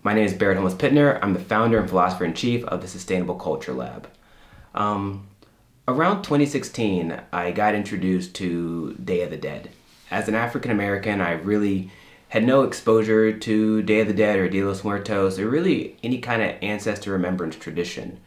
My name is Barrett Holmes Pitner. I'm the founder and Philosopher-in-Chief of the Sustainable Culture Lab. Around 2016, I got introduced to Day of the Dead. As an African American, I really had no exposure to Day of the Dead or Dia de los Muertos or really any kind of ancestor remembrance tradition.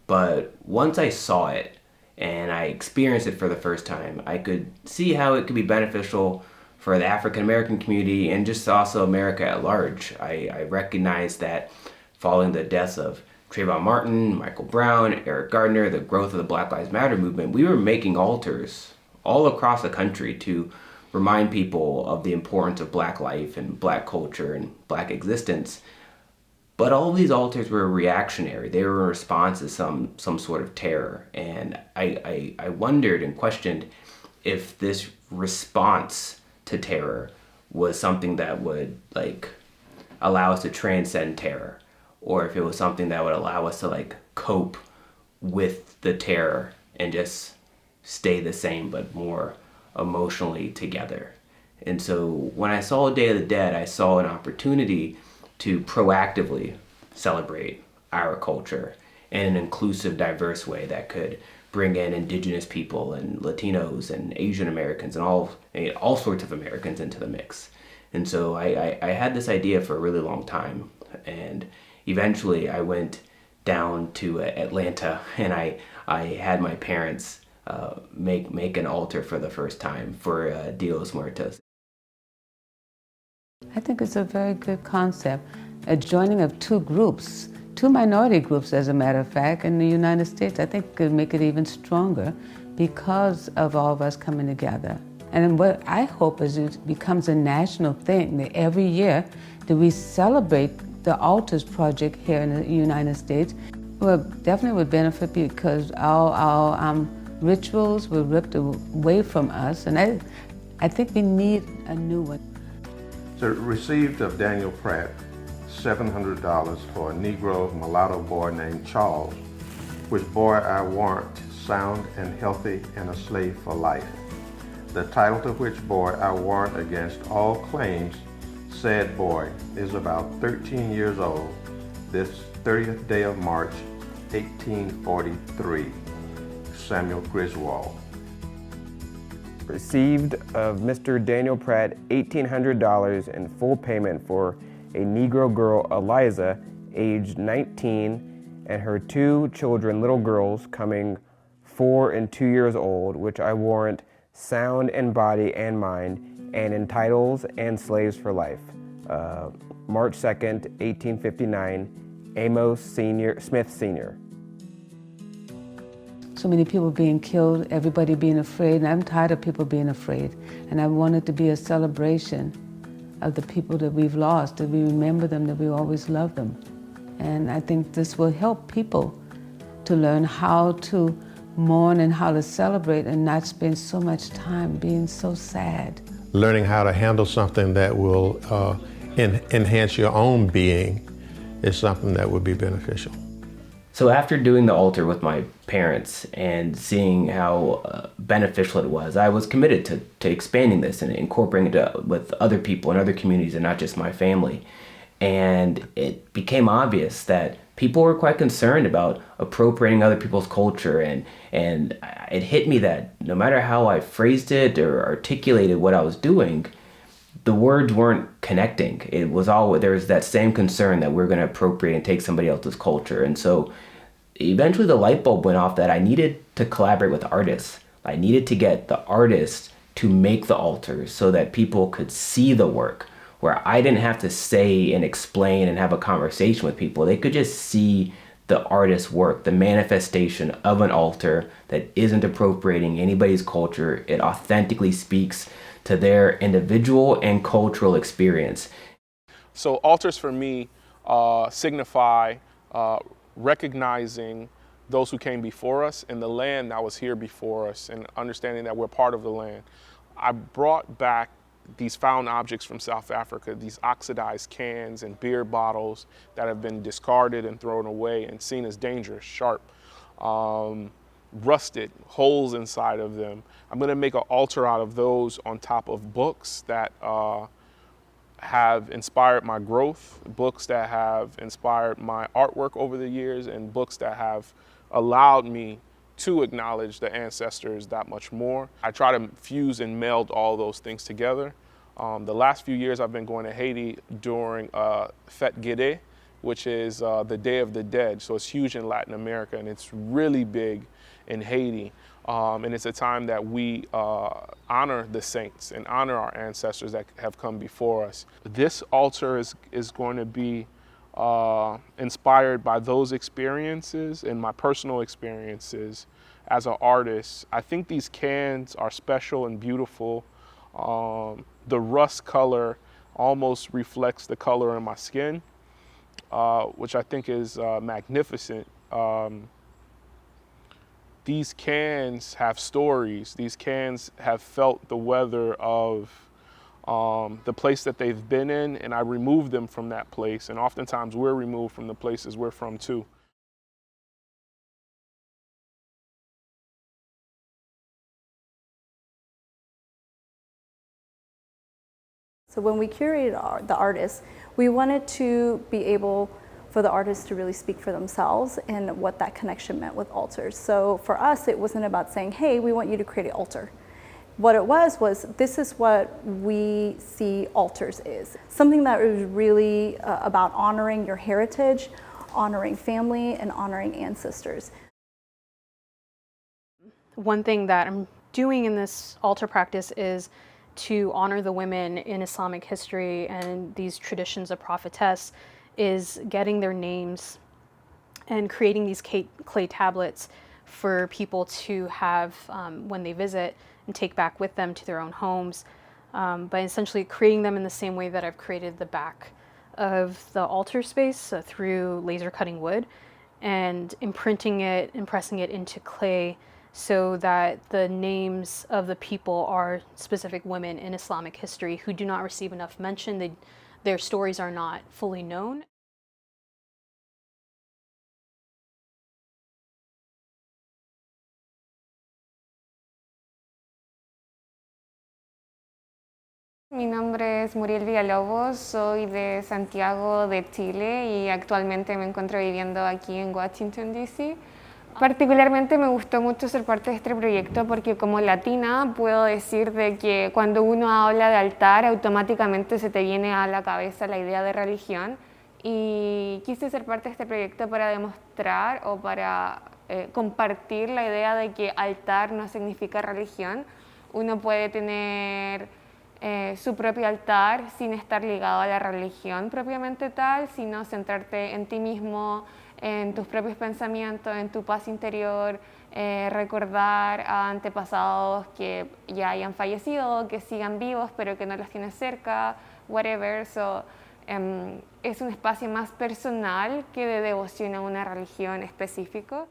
But once I saw it and I experienced it for the first time, I could see how it could be beneficial for the African American community and just also America at large. I recognized that following the deaths of Trayvon Martin, Michael Brown, Eric Gardner, the growth of the Black Lives Matter movement, we were making altars all across the country to remind people of the importance of Black life and Black culture and Black existence. But all of these altars were reactionary. They were in response to some sort of terror. And I wondered and questioned if this response to terror was something that would allow us to transcend terror, or if it was something that would allow us to cope with the terror and just stay the same but more emotionally together. And so when I saw Day of the Dead, I saw an opportunity to proactively celebrate our culture in an inclusive, diverse way that could bring in indigenous people and Latinos and Asian Americans and all sorts of Americans into the mix. And so I had this idea for a really long time, and eventually I went down to Atlanta and I had my parents make an altar for the first time for Dia de los Muertos. I think it's a very good concept, a joining of two groups, two minority groups, as a matter of fact, in the United States. I think could make it even stronger because of all of us coming together. And what I hope is it becomes a national thing, that every year that we celebrate the Altars Project here in the United States. Well, definitely would benefit because our rituals were ripped away from us, and I think we need a new one. So received of Daniel Pratt $700 for a Negro mulatto boy named Charles, which boy I warrant sound and healthy and a slave for life. The title to which boy I warrant against all claims, said boy is about 13 years old, this 30th day of March, 1843. Samuel Griswold. Received of Mr. Daniel Pratt $1,800 in full payment for a Negro girl, Eliza, aged 19, and her two children, little girls, coming 4 and 2 years old, which I warrant sound in body and mind, and in titles and slaves for life. March 2nd, 1859, Amos Smith Sr. So many people being killed, everybody being afraid, and I'm tired of people being afraid. And I want it to be a celebration of the people that we've lost, that we remember them, that we always love them. And I think this will help people to learn how to mourn and how to celebrate and not spend so much time being so sad. Learning how to handle something that will enhance your own being is something that would be beneficial. So after doing the altar with my parents and seeing how beneficial it was, I was committed to expanding this and incorporating it with other people and other communities and not just my family. And it became obvious that people were quite concerned about appropriating other people's culture, and it hit me that no matter how I phrased it or articulated what I was doing, the words weren't connecting. It was there was that same concern that we're going to appropriate and take somebody else's culture. And so eventually the light bulb went off that I needed to collaborate with artists. I needed to get the artists to make the altars so that people could see the work, where I didn't have to say and explain and have a conversation with people. They could just see the artist's work, the manifestation of an altar that isn't appropriating anybody's culture. It authentically speaks to their individual and cultural experience. So altars for me signify recognizing those who came before us and the land that was here before us, and understanding that we're part of the land. I brought back these found objects from South Africa, these oxidized cans and beer bottles that have been discarded and thrown away and seen as dangerous, sharp, rusted, holes inside of them. I'm going to make an altar out of those on top of books that have inspired my growth, books that have inspired my artwork over the years, and books that have allowed me to acknowledge the ancestors that much more. I try to fuse and meld all those things together. The last few years I've been going to Haiti during Fête Guédé, which is the Day of the Dead. So it's huge in Latin America, and it's really big in Haiti. And it's a time that we honor the saints and honor our ancestors that have come before us. This altar is going to be inspired by those experiences and my personal experiences as an artist. I think these cans are special and beautiful. The rust color almost reflects the color in my skin, which I think is magnificent. These cans have stories. These cans have felt the weather of the place that they've been in, and I remove them from that place. And oftentimes we're removed from the places we're from too. So when we curated the artists, we wanted to be able for the artists to really speak for themselves and what that connection meant with altars. So for us, it wasn't about saying, hey, we want you to create an altar. What it was this is what we see altars is. Something that is really about honoring your heritage, honoring family, and honoring ancestors. One thing that I'm doing in this altar practice is to honor the women in Islamic history and these traditions of prophetess, is getting their names and creating these clay tablets for people to have when they visit and take back with them to their own homes, by essentially creating them in the same way that I've created the back of the altar space, through laser cutting wood and imprinting it, impressing it into clay, so that the names of the people are specific women in Islamic history who do not receive enough mention. Their stories are not fully known. Mi nombre es Muriel Villalobos, soy de Santiago de Chile y actualmente me encuentro viviendo aquí en Washington, D.C. Particularmente me gustó mucho ser parte de este proyecto porque como latina puedo decir de que cuando uno habla de altar automáticamente se te viene a la cabeza la idea de religión, y quise ser parte de este proyecto para demostrar o para compartir la idea de que altar no significa religión. Uno puede tener su propio altar sin estar ligado a la religión propiamente tal, sino centrarte en ti mismo, en tus propios pensamientos, en tu paz interior, recordar a antepasados que ya hayan fallecido, que sigan vivos pero que no los tienes cerca, whatever. So, es un espacio más personal que de devoción a una religión específica.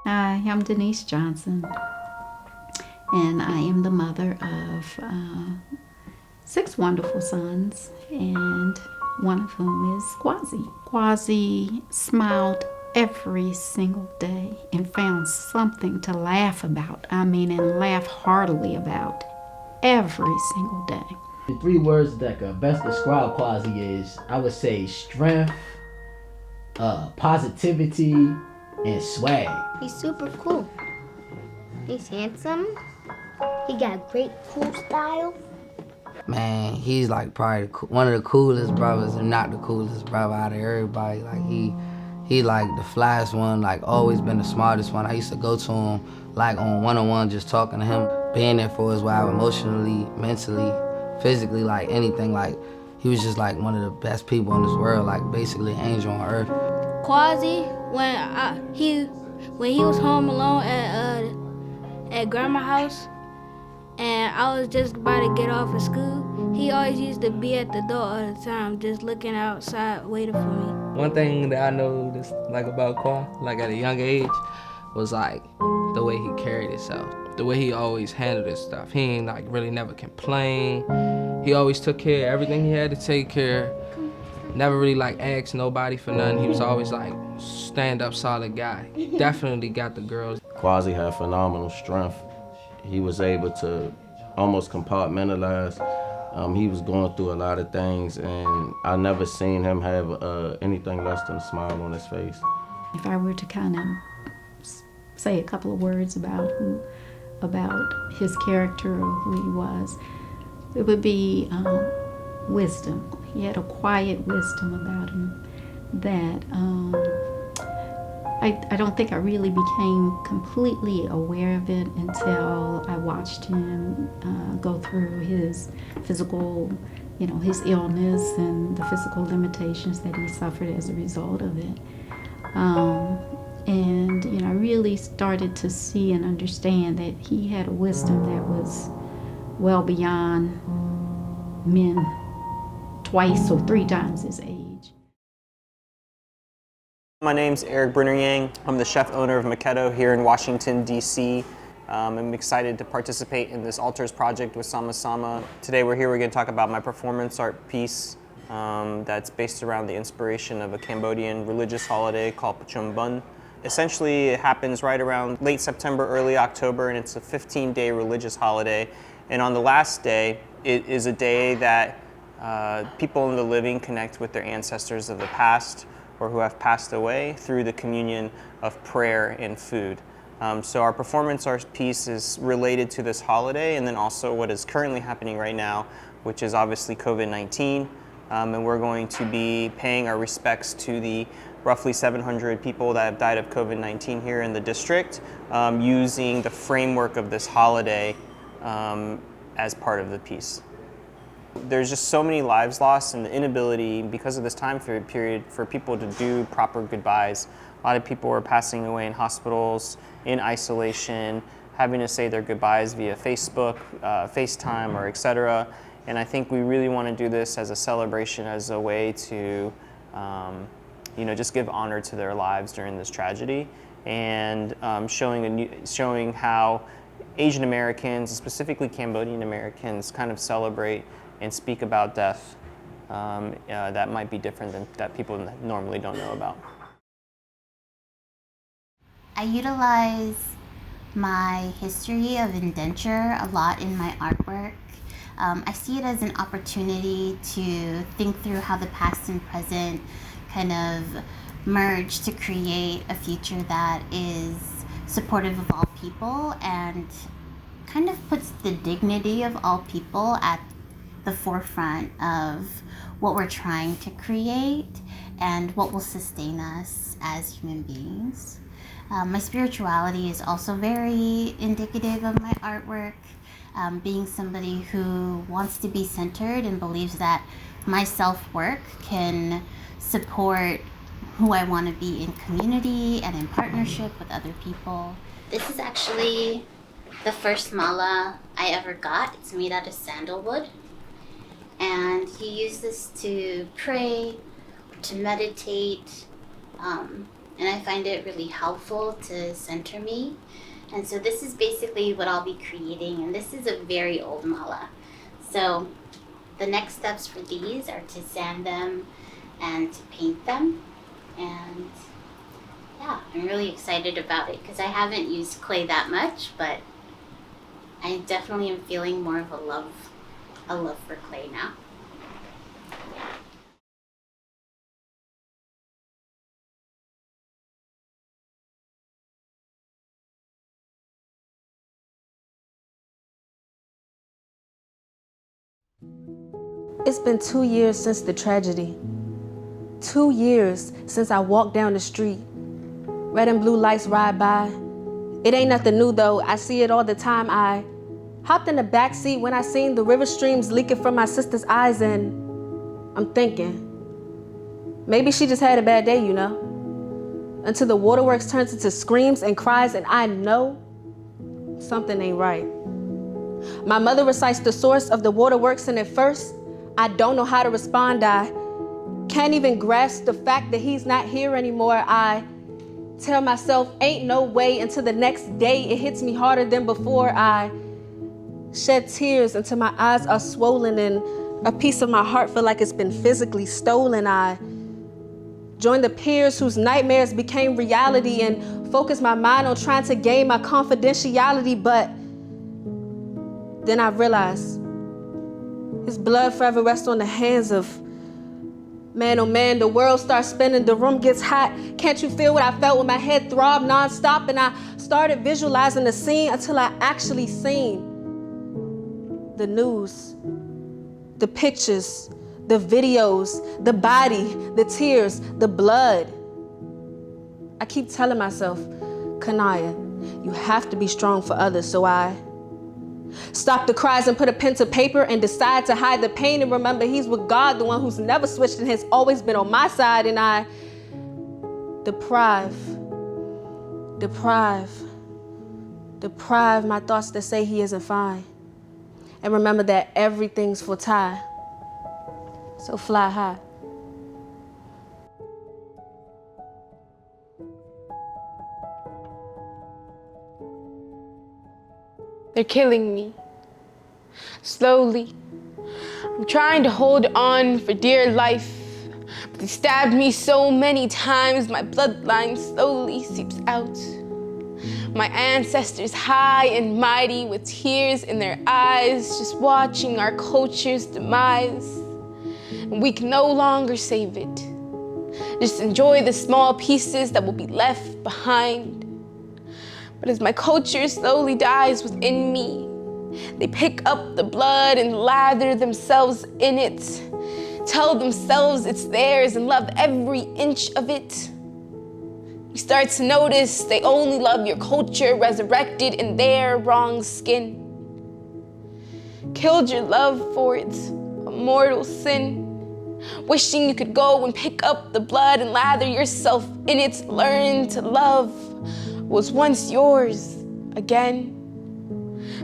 Hi, I'm Denise Johnson, and I am the mother of 6 wonderful sons, and one of whom is Quasi. Quasi smiled every single day and found something to laugh about. I mean, and laugh heartily about every single day. The 3 words that could best describe Quasi is, I would say, strength, positivity, and swag. He's super cool. He's handsome. He got great cool style. Man, he's like probably one of the coolest brothers, and not the coolest brother out of everybody. Like he like the flyest one, like always been the smartest one. I used to go to him like on one-on-one, just talking to him, being there for his wife emotionally, mentally, physically, like anything. Like he was just like one of the best people in this world, like basically an angel on earth. Quasi, when he was home alone at grandma's house, and I was just about to get off of school, he always used to be at the door all the time, just looking outside, waiting for me. One thing that I know that's like about Qua, like at a young age, was like the way he carried himself, the way he always handled his stuff. He ain't like really never complained. He always took care of everything he had to take care of. Never really like asked nobody for nothing. He was always like stand-up solid guy. Definitely got the girls. Quasi had phenomenal strength. He was able to almost compartmentalize. He was going through a lot of things, and I never seen him have anything less than a smile on his face. If I were to kind of say a couple of words about his character or who he was, it would be wisdom. He had a quiet wisdom about him that I don't think I really became completely aware of it until I watched him go through his physical, his illness and the physical limitations that he suffered as a result of it. And I really started to see and understand that he had a wisdom that was well beyond men twice or three times his age. My name's Eric Brunner-Yang. I'm the chef owner of Makedo here in Washington, D.C. I'm excited to participate in this Altars project with SAMASAMA. Today we're going to talk about my performance art piece that's based around the inspiration of a Cambodian religious holiday called Pachum Bun. Essentially, it happens right around late September, early October, and it's a 15-day religious holiday. And on the last day, it is a day that people in the living connect with their ancestors of the past or who have passed away through the communion of prayer and food. So our performance art piece is related to this holiday and then also what is currently happening right now, which is obviously COVID-19. And we're going to be paying our respects to the roughly 700 people that have died of COVID-19 here in the district, using the framework of this holiday as part of the piece. There's just so many lives lost and the inability, because of this time period, for people to do proper goodbyes. A lot of people are passing away in hospitals, in isolation, having to say their goodbyes via Facebook, FaceTime, or etc. And I think we really want to do this as a celebration, as a way to just give honor to their lives during this tragedy, and showing how Asian Americans, specifically Cambodian Americans, kind of celebrate and speak about death that might be different than that people normally don't know about. I utilize my history of indenture a lot in my artwork. I see it as an opportunity to think through how the past and present kind of merge to create a future that is supportive of all people and kind of puts the dignity of all people at the forefront of what we're trying to create and what will sustain us as human beings. My spirituality is also very indicative of my artwork. Being somebody who wants to be centered and believes that my self-work can support who I want to be in community and in partnership with other people. This is actually the first mala I ever got. It's made out of sandalwood. And you use this to pray, to meditate, and I find it really helpful to center me. And so this is basically what I'll be creating, and this is a very old mala. So the next steps for these are to sand them and to paint them. And yeah, I'm really excited about it because I haven't used clay that much, but I definitely am feeling more of a love for clay now. It's been 2 years since the tragedy. 2 years since I walked down the street. Red and blue lights ride by. It ain't nothing new though, I see it all the time. I hopped in the back seat when I seen the river streams leaking from my sister's eyes, and I'm thinking, maybe she just had a bad day, until the waterworks turns into screams and cries, and I know something ain't right. My mother recites the source of the waterworks, and at first, I don't know how to respond. I can't even grasp the fact that he's not here anymore. I Tell myself ain't no way until the next day it hits me harder than before. I shed tears until my eyes are swollen and a piece of my heart feel like it's been physically stolen. I joined the peers whose nightmares became reality and focused my mind on trying to gain my confidentiality, but then I realized his blood forever rests on the hands of man. Oh man, the world starts spinning, the room gets hot. Can't you feel what I felt when my head throbbed nonstop? And I started visualizing the scene until I actually seen the news, the pictures, the videos, the body, the tears, the blood. I keep telling myself, Kenniya, you have to be strong for others. So I stop the cries and put a pen to paper and decide to hide the pain and remember he's with God, the one who's never switched and has always been on my side. And I deprive my thoughts that say he isn't fine. And remember that everything's for time. So fly high. They're killing me. Slowly. I'm trying to hold on for dear life, but they stabbed me so many times, my bloodline slowly seeps out. My ancestors high and mighty with tears in their eyes, just watching our culture's demise. And we can no longer save it. Just enjoy the small pieces that will be left behind. But as my culture slowly dies within me, they pick up the blood and lather themselves in it, tell themselves it's theirs and love every inch of it. You start to notice they only love your culture resurrected in their wrong skin. Killed your love for its immortal sin. Wishing you could go and pick up the blood and lather yourself in it. Learn to love was once yours again.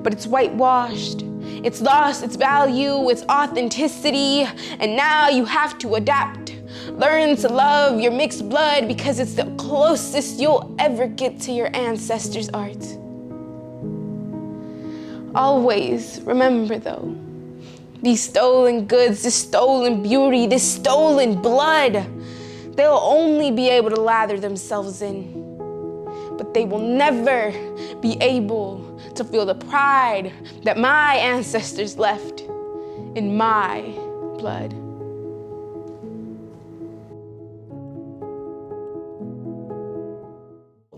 But it's whitewashed. It's lost its value, its authenticity, and now you have to adapt. Learn to love your mixed blood because it's the closest you'll ever get to your ancestors' art. Always remember though, these stolen goods, this stolen beauty, this stolen blood, they'll only be able to lather themselves in, but they will never be able to feel the pride that my ancestors left in my blood.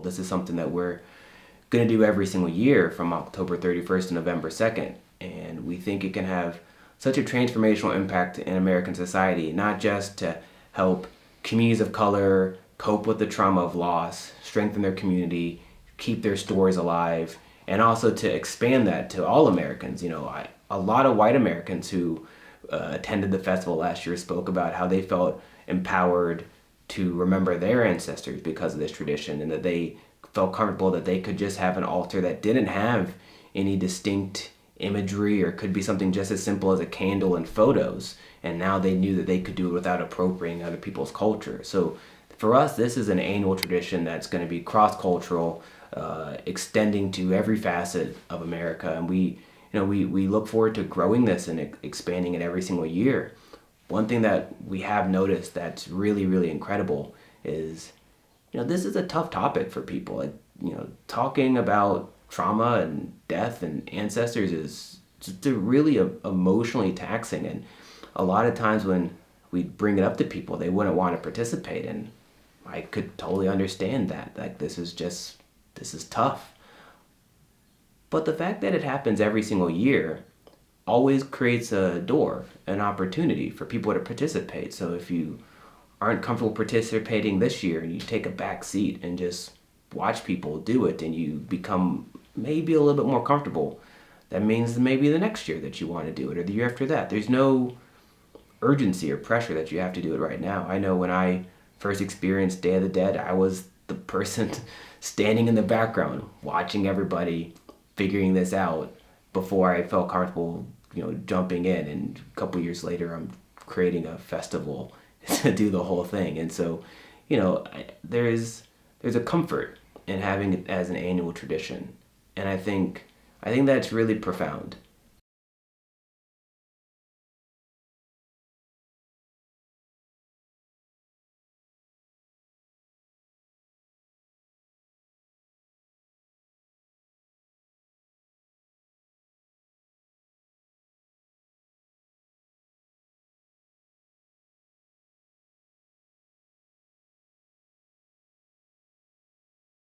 This is something that we're going to do every single year from October 31st to November 2nd. And we think it can have such a transformational impact in American society, not just to help communities of color cope with the trauma of loss, strengthen their community, keep their stories alive, and also to expand that to all Americans. You know, a lot of white Americans who attended the festival last year spoke about how they felt empowered to remember their ancestors because of this tradition, and that they felt comfortable that they could just have an altar that didn't have any distinct imagery or could be something just as simple as a candle and photos, and now they knew that they could do it without appropriating other people's culture. So for us, this is an annual tradition that's going to be cross-cultural, extending to every facet of America, and we look forward to growing this and expanding it every single year. One thing that we have noticed that's really, really incredible is, this is a tough topic for people. Talking about trauma and death and ancestors is just really emotionally taxing, and a lot of times when we bring it up to people, they wouldn't want to participate, and I could totally understand that. Like, this is tough. But the fact that it happens every single year always creates a door, an opportunity for people to participate. So if you aren't comfortable participating this year and you take a back seat and just watch people do it and you become maybe a little bit more comfortable, that means maybe the next year that you want to do it or the year after that. There's no urgency or pressure that you have to do it right now. I know when I first experienced Day of the Dead, I was the person standing in the background watching everybody figuring this out before I felt comfortable, jumping in. And a couple years later, I'm creating a festival to do the whole thing. And so, there's there's a comfort in having it as an annual tradition. And I think that's really profound.